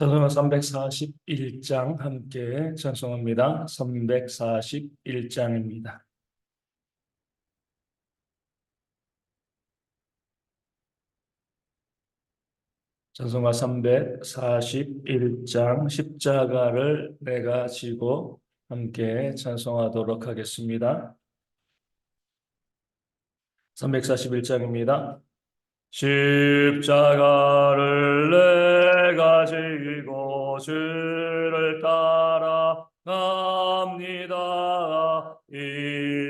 찬송가 341장 함께 찬송합니다. 341장입니다. 찬송가 341장 십자가를 내가 지고 함께 찬송하도록 하겠습니다. 341장입니다. 십자가를 내가 지고 주를 따라갑니다.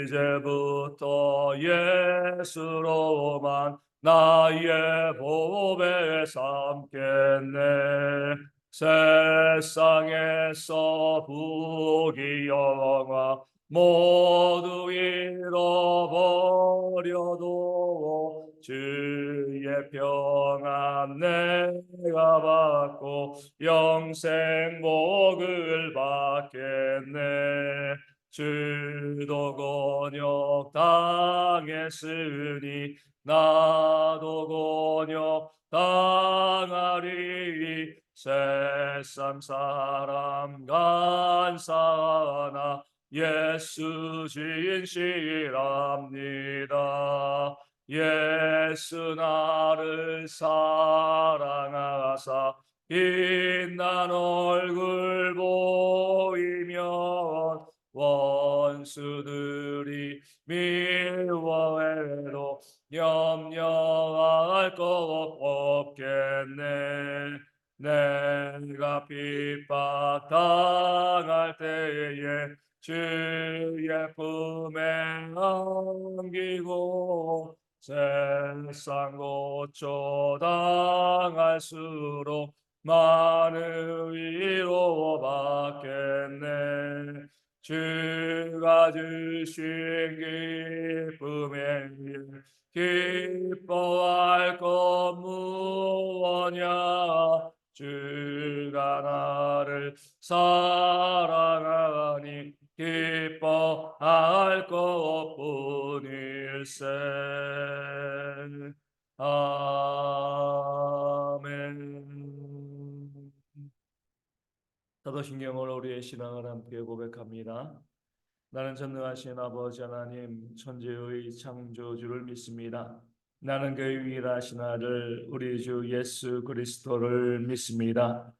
이제부터 예수로만 나의 보배 삼겠네. 세상에서 부귀 영화 모두 잃어버려도 주의 평안 내가 받고 영생 복을 받겠네. 주도 곤욕 당했으니 나도 곤욕 당하리. 세상 사람 간사하나 예수 진실합니다. 예수 나를 사랑하사 빛난 얼굴 보이면 원수들이 미워해도 염려할 것 없겠네. 내가 핍박당할 때에 주의 품에 안기고 세상 고초 당할수록 많은 위로 받겠네. 주가 주신 기쁨에 기뻐할 것 무엇냐. 주가 나를 사랑하니 기뻐할 것뿐일세. 아멘. 사도신경으로 우리의 신앙을 함께 고백합니다. 나는 전능하신 아버지 하나님 천지의 창조주를 믿습니다. 나는 그의 유일하신 아들 우리 주 예수 그리스도를 믿습니다.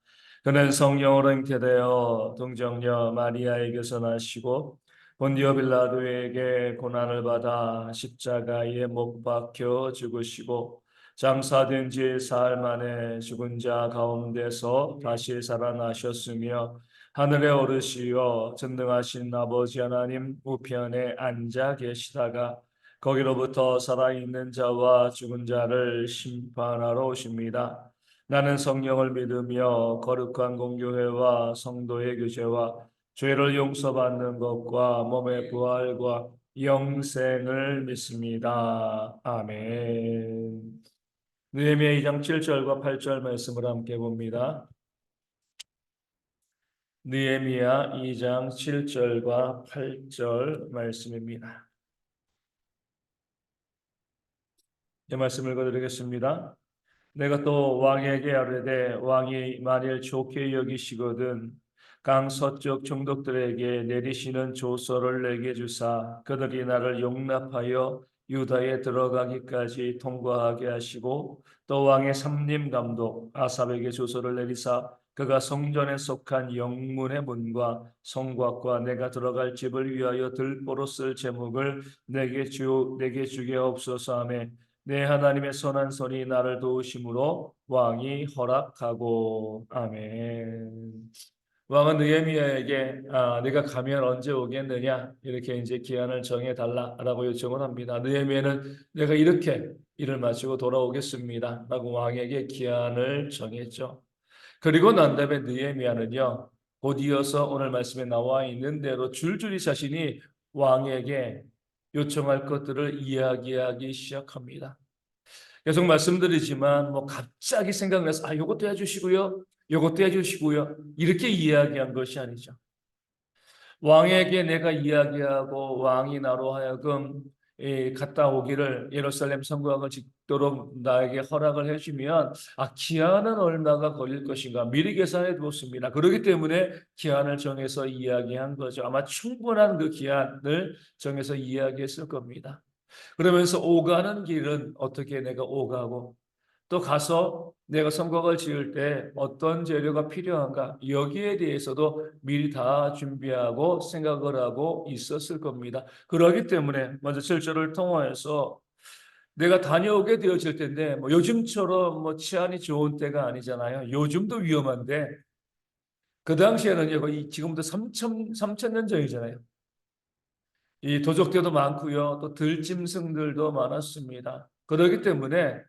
그는 성령으로 잉태되어 동정녀 마리아에게서 나시고 본디오 빌라도에게 고난을 받아 십자가에 못 박혀 죽으시고 장사된 지 사흘 만에 죽은 자 가운데서 다시 살아나셨으며 하늘에 오르시어 전능하신 아버지 하나님 우편에 앉아 계시다가 거기로부터 살아있는 자와 죽은 자를 심판하러 오십니다. 나는 성령을 믿으며 거룩한 공교회와 성도의 교제와 죄를 용서받는 것과 몸의 부활과 영생을 믿습니다. 아멘. 느헤미야 2장 7절과 8절 말씀을 함께 봅니다. 느헤미야 2장 7절과 8절 말씀입니다. 이 말씀을 읽어드리겠습니다. 내가 또 왕에게 아뢰되 왕이 만일 좋게 여기시거든 강 서쪽 총독들에게 내리시는 조서를 내게 주사 그들이 나를 용납하여 유다에 들어가기까지 통과하게 하시고 또 왕의 삼림 감독 아삽에게 조서를 내리사 그가 성전에 속한 영문의 문과 성곽과 내가 들어갈 집을 위하여 들보로 쓸 제목을 내게 주게 없소서 하며 내 하나님의 선한 손이 나를 도우심으로 왕이 허락하고 아멘. 왕은 느헤미야에게 네가 가면 언제 오겠느냐 이렇게 이제 기한을 정해 달라라고 요청을 합니다. 느헤미야는 내가 이렇게 일을 마치고 돌아오겠습니다라고 왕에게 기한을 정했죠. 그리고 난 다음에 느헤미야는요 곧 이어서 오늘 말씀에 나와 있는 대로 줄줄이 자신이 왕에게 요청할 것들을 이야기하기 시작합니다. 계속 말씀드리지만 뭐 갑자기 생각나서 요것도 해주시고요. 요것도 해주시고요. 이렇게 이야기한 것이 아니죠. 왕에게 내가 이야기하고 왕이 나로 하여금 갔다 오기를 예루살렘 성곽을 있도록 나에게 허락을 해주면 기한은 얼마가 걸릴 것인가 미리 계산해 두었습니다. 그렇기 때문에 기한을 정해서 이야기한 거죠. 아마 충분한 그 기한을 정해서 이야기했을 겁니다. 그러면서 오가는 길은 어떻게 내가 오가고 또 가서 내가 성곽을 지을 때 어떤 재료가 필요한가 여기에 대해서도 미리 다 준비하고 생각을 하고 있었을 겁니다. 그러기 때문에 먼저 7절을 통하여서 내가 다녀오게 되어질 텐데 뭐 요즘처럼 뭐 치안이 좋은 때가 아니잖아요. 요즘도 위험한데 그 당시에는 거의 지금부터 3천 년 전이잖아요. 이 도적대도 많고요. 또 들짐승들도 많았습니다. 그렇기 때문에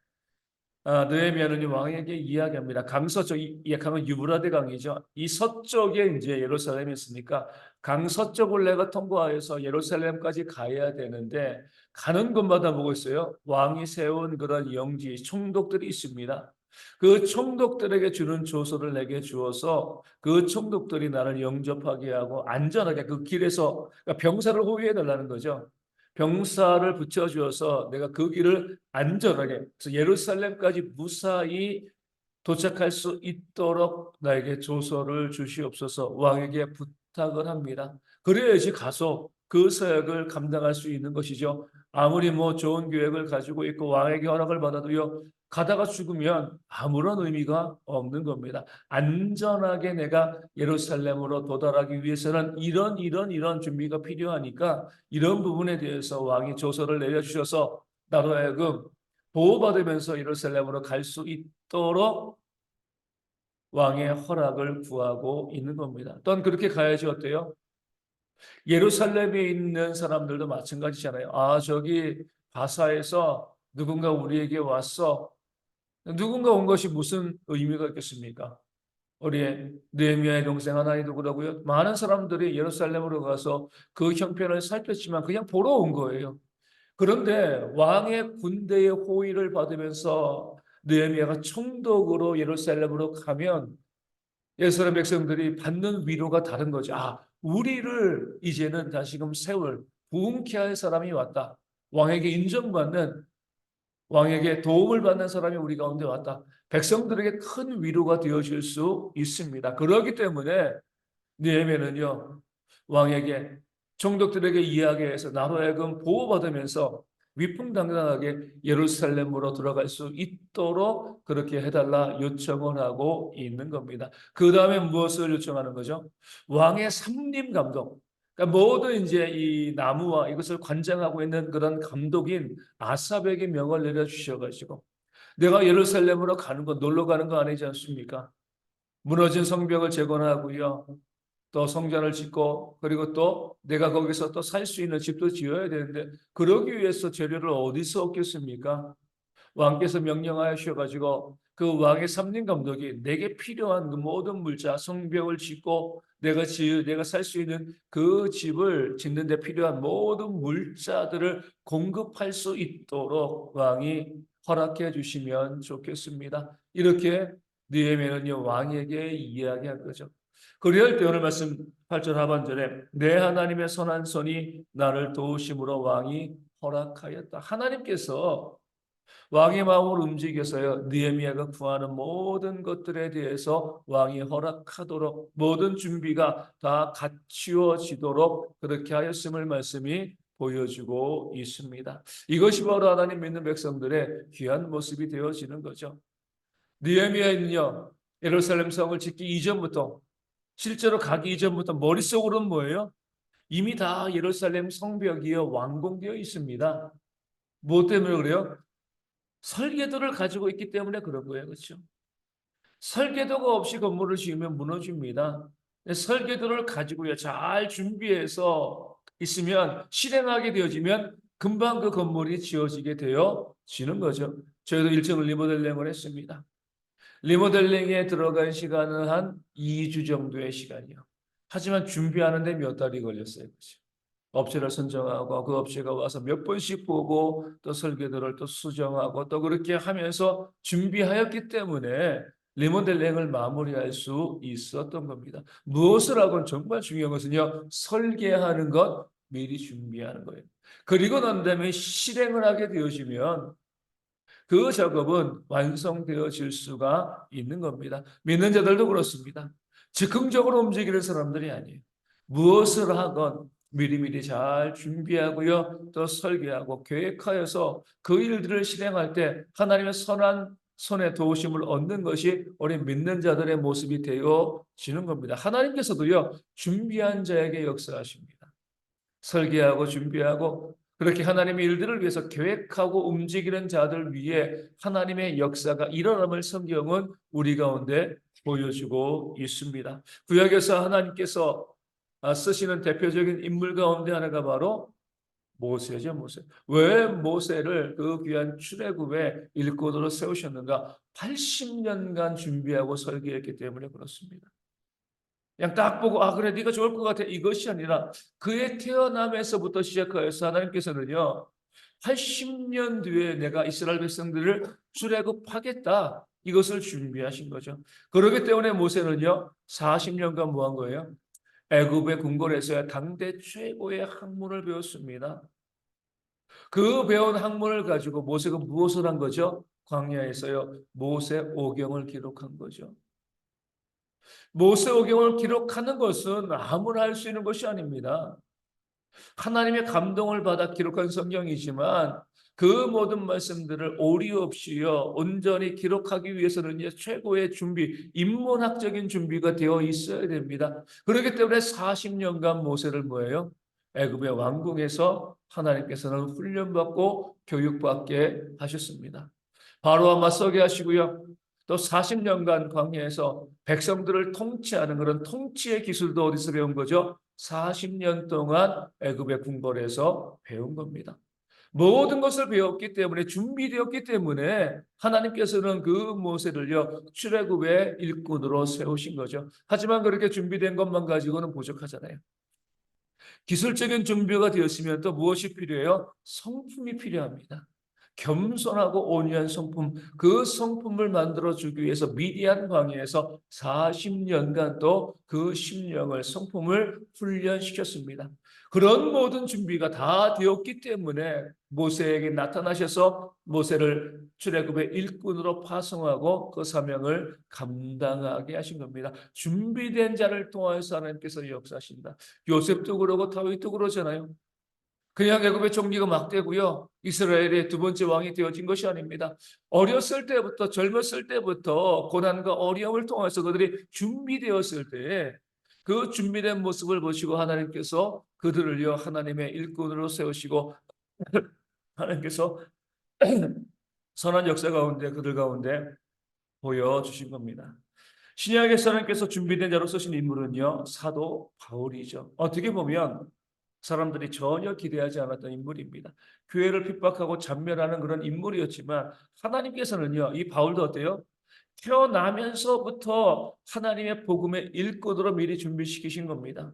느헤미야는 이 왕에게 이야기합니다. 강서쪽, 이 강은 유브라데 강이죠. 이 서쪽에 이제 예루살렘이 있으니까 강서쪽을 내가 통과해서 예루살렘까지 가야 되는데 가는 곳마다 보고 있어요. 왕이 세운 그런 영지, 총독들이 있습니다. 그 총독들에게 주는 조서를 내게 주어서 그 총독들이 나를 영접하게 하고 안전하게 그 길에서 그러니까 병사를 호위해 달라는 거죠. 병사를 붙여주어서 내가 그 길을 안전하게 그래서 예루살렘까지 무사히 도착할 수 있도록 나에게 조서를 주시옵소서 왕에게 부탁을 합니다. 그래야지 가서 그 사역을 감당할 수 있는 것이죠. 아무리 뭐 좋은 계획을 가지고 있고 왕에게 허락을 받아도요. 가다가 죽으면 아무런 의미가 없는 겁니다. 안전하게 내가 예루살렘으로 도달하기 위해서는 이런 준비가 필요하니까 이런 부분에 대해서 왕이 조서를 내려주셔서 나로 하여금 보호받으면서 예루살렘으로 갈 수 있도록 왕의 허락을 구하고 있는 겁니다. 또한 그렇게 가야지 어때요? 예루살렘에 있는 사람들도 마찬가지잖아요. 저기 바사에서 누군가 우리에게 왔어. 누군가 온 것이 무슨 의미가 있겠습니까? 우리의 느헤미야의 동생 하나니도 그러고요. 많은 사람들이 예루살렘으로 가서 그 형편을 살폈지만 그냥 보러 온 거예요. 그런데 왕의 군대의 호의를 받으면서 느헤미야가 총독으로 예루살렘으로 가면 예루살렘 백성들이 받는 위로가 다른 거죠. 우리를 이제는 다시금 세울 부흥케 할 사람이 왔다. 왕에게 인정받는 왕에게 도움을 받는 사람이 우리 가운데 왔다. 백성들에게 큰 위로가 되어질 수 있습니다. 그렇기 때문에 느헤미야는요 왕에게 총독들에게 이야기해서 나로 하여금 보호받으면서 위풍당당하게 예루살렘으로 들어갈 수 있도록 그렇게 해달라 요청을 하고 있는 겁니다. 그 다음에 무엇을 요청하는 거죠? 왕의 삼림 감독. 그러니까 모든 이제 이 나무와 이것을 관장하고 있는 그런 감독인 아삽에게 명을 내려주셔가지고 내가 예루살렘으로 가는 거 놀러 가는 거 아니지 않습니까? 무너진 성벽을 재건하고요. 또 성전을 짓고 그리고 또 내가 거기서 또 살 수 있는 집도 지어야 되는데 그러기 위해서 재료를 어디서 얻겠습니까? 왕께서 명령하셔가지고 그 왕의 삼림 감독이 내게 필요한 그 모든 물자 성벽을 짓고 내가 살 수 있는 그 집을 짓는 데 필요한 모든 물자들을 공급할 수 있도록 왕이 허락해 주시면 좋겠습니다. 이렇게 느헤미야는요 왕에게 이야기한 거죠. 그리할 때 오늘 말씀 8절 하반절에 내 하나님의 선한 손이 나를 도우심으로 왕이 허락하였다. 하나님께서 왕의 마음을 움직여서요 느헤미야가 구하는 모든 것들에 대해서 왕이 허락하도록 모든 준비가 다 갖추어지도록 그렇게 하였음을 말씀이 보여주고 있습니다. 이것이 바로 하나님 믿는 백성들의 귀한 모습이 되어지는 거죠. 느헤미야는요 예루살렘 성을 짓기 이전부터 실제로 가기 이전부터 머릿속으로는 뭐예요? 이미 다 예루살렘 성벽이요 완공되어 있습니다. 무엇 때문에 그래요? 설계도를 가지고 있기 때문에 그런 거예요. 그렇죠? 설계도가 없이 건물을 지으면 무너집니다. 설계도를 가지고요. 잘 준비해서 있으면 실행하게 되어지면 금방 그 건물이 지어지게 되어지는 거죠. 저희도 1층을 리모델링을 했습니다. 리모델링에 들어간 시간은 한 2주 정도의 시간이요. 하지만 준비하는데 몇 달이 걸렸어요. 그렇죠? 업체를 선정하고 그 업체가 와서 몇 번씩 보고 또 설계도를 또 수정하고 또 그렇게 하면서 준비하였기 때문에 리모델링을 마무리할 수 있었던 겁니다. 무엇을 하건 정말 중요한 것은요. 설계하는 것 미리 준비하는 거예요. 그리고 난 다음에 실행을 하게 되어지면 그 작업은 완성되어질 수가 있는 겁니다. 믿는 자들도 그렇습니다. 즉흥적으로 움직이는 사람들이 아니에요. 무엇을 하건 미리미리 잘 준비하고요, 또 설계하고 계획하여서 그 일들을 실행할 때 하나님의 선한 손에 도우심을 얻는 것이 우리 믿는 자들의 모습이 되어지는 겁니다. 하나님께서도요, 준비한 자에게 역사하십니다. 설계하고 준비하고 그렇게 하나님의 일들을 위해서 계획하고 움직이는 자들 위해 하나님의 역사가 일어남을 성경은 우리 가운데 보여주고 있습니다. 구약에서 하나님께서 쓰시는 대표적인 인물 가운데 하나가 바로 모세죠, 모세. 왜 모세를 그 귀한 출애굽의 일꾼으로 세우셨는가? 80년간 준비하고 설계했기 때문에 그렇습니다. 그냥 딱 보고 그래 네가 좋을 것 같아 이것이 아니라 그의 태어남에서부터 시작하여서 하나님께서는요 80년 뒤에 내가 이스라엘 백성들을 출애굽하겠다 이것을 준비하신 거죠. 그렇기 때문에 모세는요 40년간 뭐 한 거예요? 애굽의 궁궐에서 당대 최고의 학문을 배웠습니다. 그 배운 학문을 가지고 모세가 무엇을 한 거죠? 광야에서요 모세 오경을 기록한 거죠. 모세오경을 기록하는 것은 아무나 할 수 있는 것이 아닙니다. 하나님의 감동을 받아 기록한 성경이지만 그 모든 말씀들을 오리 없이요 온전히 기록하기 위해서는 최고의 준비, 인문학적인 준비가 되어 있어야 됩니다. 그렇기 때문에 40년간 모세를 뭐예요? 애굽의 왕궁에서 하나님께서는 훈련받고 교육받게 하셨습니다. 바로와 맞서게 하시고요. 또 40년간 광야에서 백성들을 통치하는 그런 통치의 기술도 어디서 배운 거죠? 40년 동안 애굽의 궁궐에서 배운 겁니다. 모든 것을 배웠기 때문에 준비되었기 때문에 하나님께서는 그 모세를요 출애굽의 일꾼으로 세우신 거죠. 하지만 그렇게 준비된 것만 가지고는 부족하잖아요. 기술적인 준비가 되었으면 또 무엇이 필요해요? 성품이 필요합니다. 겸손하고 온유한 성품, 그 성품을 만들어주기 위해서 미디안 광야에서 40년간 또 그 심령을, 성품을 훈련시켰습니다. 그런 모든 준비가 다 되었기 때문에 모세에게 나타나셔서 모세를 출애굽의 일꾼으로 파송하고 그 사명을 감당하게 하신 겁니다. 준비된 자를 통하여서 하나님께서 역사하신다. 요셉도 그러고 다윗도 그러잖아요. 그냥 애굽의 종기가 막 되고요. 이스라엘의 두 번째 왕이 되어진 것이 아닙니다. 어렸을 때부터 젊었을 때부터 고난과 어려움을 통해서 그들이 준비되었을 때 그 준비된 모습을 보시고 하나님께서 그들을요 하나님의 일꾼으로 세우시고 하나님께서 선한 역사 가운데 그들 가운데 보여주신 겁니다. 신약에서 하나님께서 준비된 자로 쓰신 인물은요 사도 바울이죠. 어떻게 보면 사람들이 전혀 기대하지 않았던 인물입니다. 교회를 핍박하고 잔멸하는 그런 인물이었지만 하나님께서는요, 이 바울도 어때요? 태어나면서부터 하나님의 복음의 일꾼으로 미리 준비시키신 겁니다.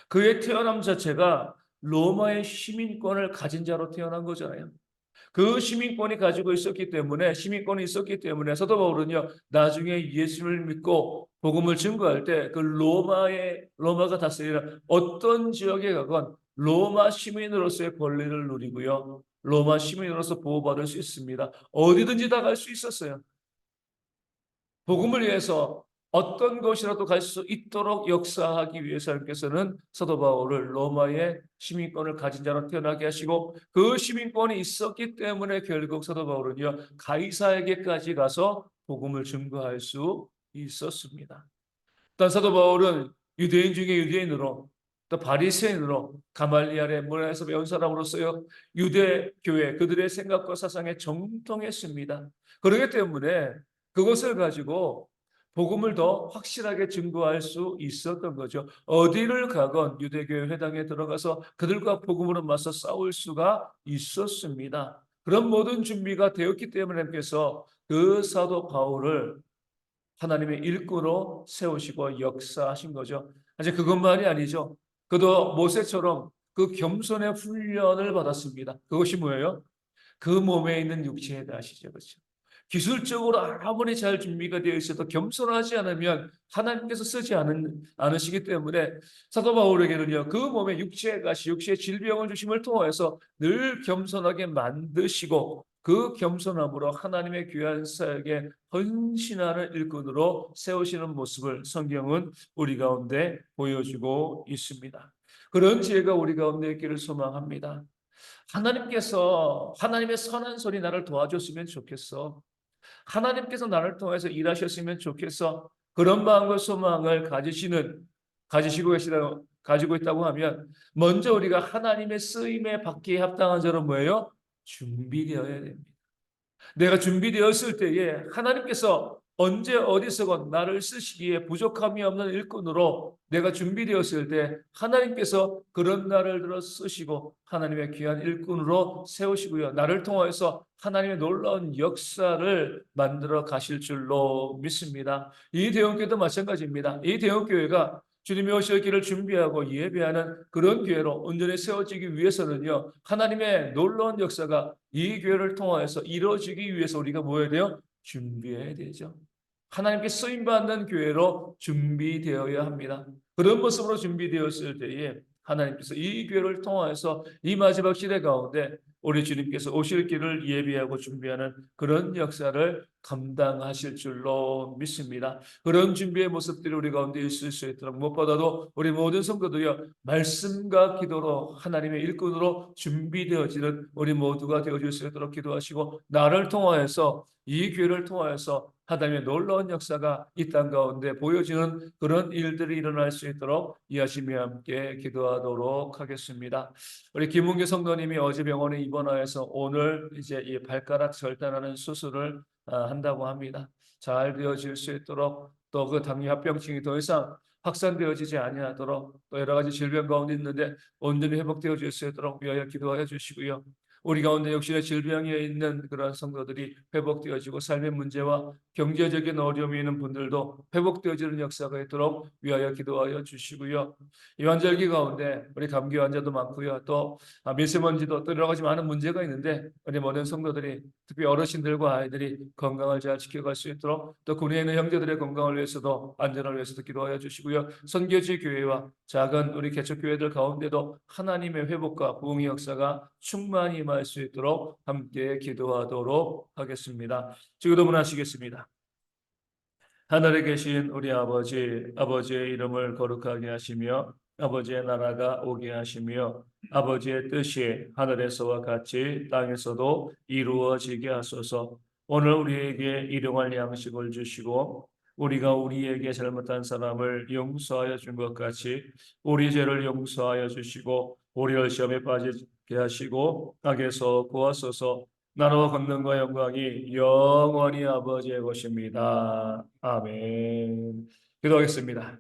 그의 태어남 자체가 로마의 시민권을 가진 자로 태어난 거잖아요. 그 시민권이 가지고 있었기 때문에 시민권이 있었기 때문에 사도 바울은요 나중에 예수를 믿고 복음을 증거할 때 그 로마가 다스리는 어떤 지역에 가건 로마 시민으로서의 권리를 누리고요 로마 시민으로서 보호받을 수 있습니다. 어디든지 다 갈 수 있었어요. 복음을 위해서 어떤 곳이라도 갈 수 있도록 역사하기 위해서 하나님께서는 사도 바울을 로마의 시민권을 가진 자로 태어나게 하시고 그 시민권이 있었기 때문에 결국 사도 바울은요 가이사에게까지 가서 복음을 증거할 수 있었습니다. 또 사도 바울은 유대인 중에 유대인으로 또 바리새인으로 가말리엘의 문화에서 배운 사람으로서요 유대 교회 그들의 생각과 사상에 정통했습니다. 그렇기 때문에 그것을 가지고 복음을 더 확실하게 증거할 수 있었던 거죠. 어디를 가건 유대교회 회당에 들어가서 그들과 복음으로 맞서 싸울 수가 있었습니다. 그런 모든 준비가 되었기 때문에 하나님께서 그 사도 바울을 하나님의 일꾼으로 세우시고 역사하신 거죠. 이제 그것만이 아니죠. 그도 모세처럼 그 겸손의 훈련을 받았습니다. 그것이 뭐예요? 그 몸에 있는 육체에 대하시죠. 그렇죠? 기술적으로 아무리 잘 준비가 되어 있어도 겸손하지 않으면 하나님께서 쓰지 않으시기 때문에 사도 바울에게는요 그 몸에 육체의 가시, 육체의 질병을 주심을 통해서 늘 겸손하게 만드시고 그 겸손함으로 하나님의 귀한 사역에 헌신하는 일꾼으로 세우시는 모습을 성경은 우리 가운데 보여주고 있습니다. 그런 지혜가 우리 가운데 있기를 소망합니다. 하나님께서 하나님의 선한 손이 나를 도와줬으면 좋겠어. 하나님께서 나를 통해서 일하셨으면 좋겠어. 그런 마음과 소망을 가지고 있다고 하면 먼저 우리가 하나님의 쓰임에 받기에 합당한 자로 뭐예요? 준비되어야 됩니다. 내가 준비되었을 때에 하나님께서 언제 어디서건 나를 쓰시기에 부족함이 없는 일꾼으로 내가 준비되었을 때 하나님께서 그런 나를 들어 쓰시고 하나님의 귀한 일꾼으로 세우시고요. 나를 통해서 하나님의 놀라운 역사를 만들어 가실 줄로 믿습니다. 이 대형교회도 마찬가지입니다. 이 대형교회가 주님이 오실 길을 준비하고 예배하는 그런 교회로 온전히 세워지기 위해서는요, 하나님의 놀라운 역사가 이 교회를 통하여서 이루어지기 위해서 우리가 뭐 해야 돼요? 준비해야 되죠. 하나님께 쓰임받는 교회로 준비되어야 합니다. 그런 모습으로 준비되었을 때에 하나님께서 이 교회를 통하여서 이 마지막 시대 가운데 우리 주님께서 오실 길을 예비하고 준비하는 그런 역사를 감당하실 줄로 믿습니다. 그런 준비의 모습들이 우리 가운데 있을 수 있도록 무엇보다도 우리 모든 성도들이여 말씀과 기도로 하나님의 일꾼으로 준비되어지는 우리 모두가 되어줄 수 있도록 기도하시고 나를 통하여서 이 교회를 통하여서 하나님의 놀라운 역사가 이 땅 가운데 보여지는 그런 일들이 일어날 수 있도록 이하시며 함께 기도하도록 하겠습니다. 우리 김문규 성도님이 어제 병원에 입원하여서 오늘 이제 이 발가락 절단하는 수술을 한다고 합니다. 잘 되어질 수 있도록 또 그 당뇨합병증이 더 이상 확산되어지지 아니하도록 또 여러 가지 질병 가운데 있는데 온전히 회복되어질 수 있도록 위하여 기도하여 주시고요. 우리 가운데 역시나 질병에 있는 그런 성도들이 회복되어지고 삶의 문제와 경제적인 어려움이 있는 분들도 회복되어지는 역사가 있도록 위하여 기도하여 주시고요. 이 환절기 가운데 우리 감기 환자도 많고요. 또 미세먼지도 또 여러 가지 많은 문제가 있는데 우리 모든 성도들이 특히 어르신들과 아이들이 건강을 잘 지켜갈 수 있도록 또 군에 있는 형제들의 건강을 위해서도 안전을 위해서도 기도하여 주시고요. 선교지 교회와 작은 우리 개척 교회들 가운데도 하나님의 회복과 부흥의 역사가 충만히 임할 수 있도록 함께 기도하도록 하겠습니다. 기도문하시겠습니다. 하늘에 계신 우리 아버지, 아버지의 이름을 거룩하게 하시며 아버지의 나라가 오게 하시며 아버지의 뜻이 하늘에서와 같이 땅에서도 이루어지게 하소서. 오늘 우리에게 일용할 양식을 주시고 우리가 우리에게 잘못한 사람을 용서하여 준 것 같이 우리 죄를 용서하여 주시고 우리를 시험에 빠지게 하시고 악에서 구하소서. 나라와 권능과 영광이 영원히 아버지의 것입니다. 아멘. 기도하겠습니다.